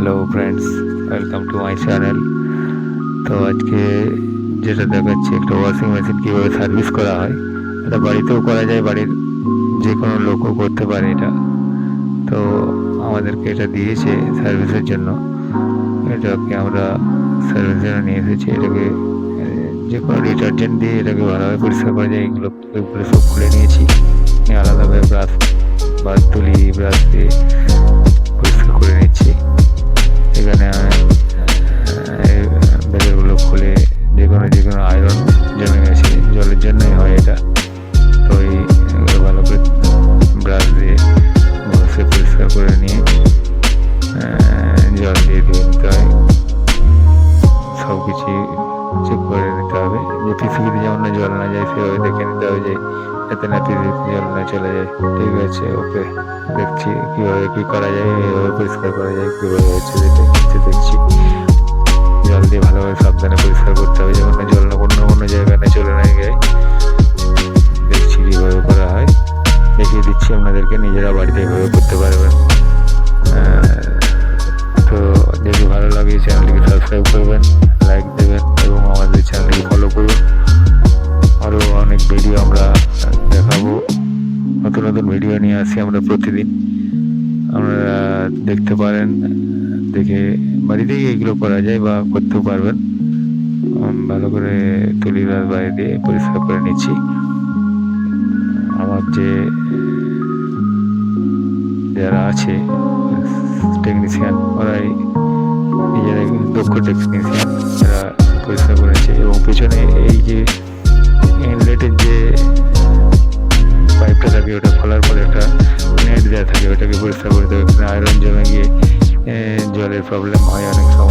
Hello friends, welcome to my channel. তো আজকে যেটা দেখাচ্ছি, একটা ওয়াশিং মেশিন কীভাবে সার্ভিস করা হয়। এটা বাড়িতেও করা যায়, বাড়ির যে কোনো লোকও করতে পারে এটা। তো আমাদেরকে এটা দিয়েছে সার্ভিসের জন্য। এটাকে আমরা সার্ভিসের জন্য নিয়ে এসেছি। এটাকে যে কোনো ডিটারজেন্ট দিয়ে এটাকে ভালোভাবে পরিষ্কার করা যায়। এগুলো সব খুলে নিয়েছি, আলাদাভাবে ব্রাশ তুলি ব্রাশ দিয়ে পরিষ্কার করে নিচ্ছি। এখানে বেলগুলো খুলে যে কোনো আয়রন জমে গেছে, জলের জন্যই হয় এটা। তো এইগুলো ভালো করে ব্রাশ দিয়ে ঘষে পরিষ্কার করে নিয়ে জল দিয়ে ধুয়ে নিতে হয়। সব কিছু চেক করে নিতে হবে যে পিসিবিতে যেমন না জল না যায়, সেভাবে দেখে নিতে হবে যে যাতে না পিসিবিতে জল না চলে যায়। ঠিক আছে, ওকে, দেখছি কীভাবে কী করা যায়, এইভাবে পরিষ্কার করা যায় কীভাবে হচ্ছে দেখছি। জল দিয়ে ভালোভাবে সাবধানে পরিষ্কার করতে হবে, যেমন না জল না কোনো জায়গায় না চলে না যায়। দেখছি কীভাবে করা হয়, দেখিয়ে দিচ্ছি আপনাদেরকে, নিজেরা বাড়িতে এভাবে করতে পারবেন। তো যদি ভালো লাগে চ্যানেলটিকে সাবস্ক্রাইব করবেন, লাইক দেবেন এবং আমাদের চ্যানেলটিকে ফলো করুন। আরও অনেক ভিডিও আমরা দেখাবো, নতুন নতুন ভিডিও নিয়ে আসি আমরা প্রতিদিন। আপনারা দেখতে পারেন, দেখে বাড়িতেই এগুলো করা যায় বা করতেও পারবেন। ভালো করে তুলি ব্রাশ বাইরে দিয়ে পরিষ্কার করে নিচ্ছি। আমার যারা আছে টেকনিশিয়ান, ওরাই নিজেরা দক্ষ টেকনিশিয়ান, এরা পরিষ্কার করেছে। এবং পেছনে এই যে ইনলেটের যে পাইপটা থাকে, ওটা খোলার পরে একটা নেট দেওয়া থাকে, ওটাকে পরিষ্কার করতে হবে। আয়রন জমে গিয়ে জলের প্রবলেম হয় অনেক সময়।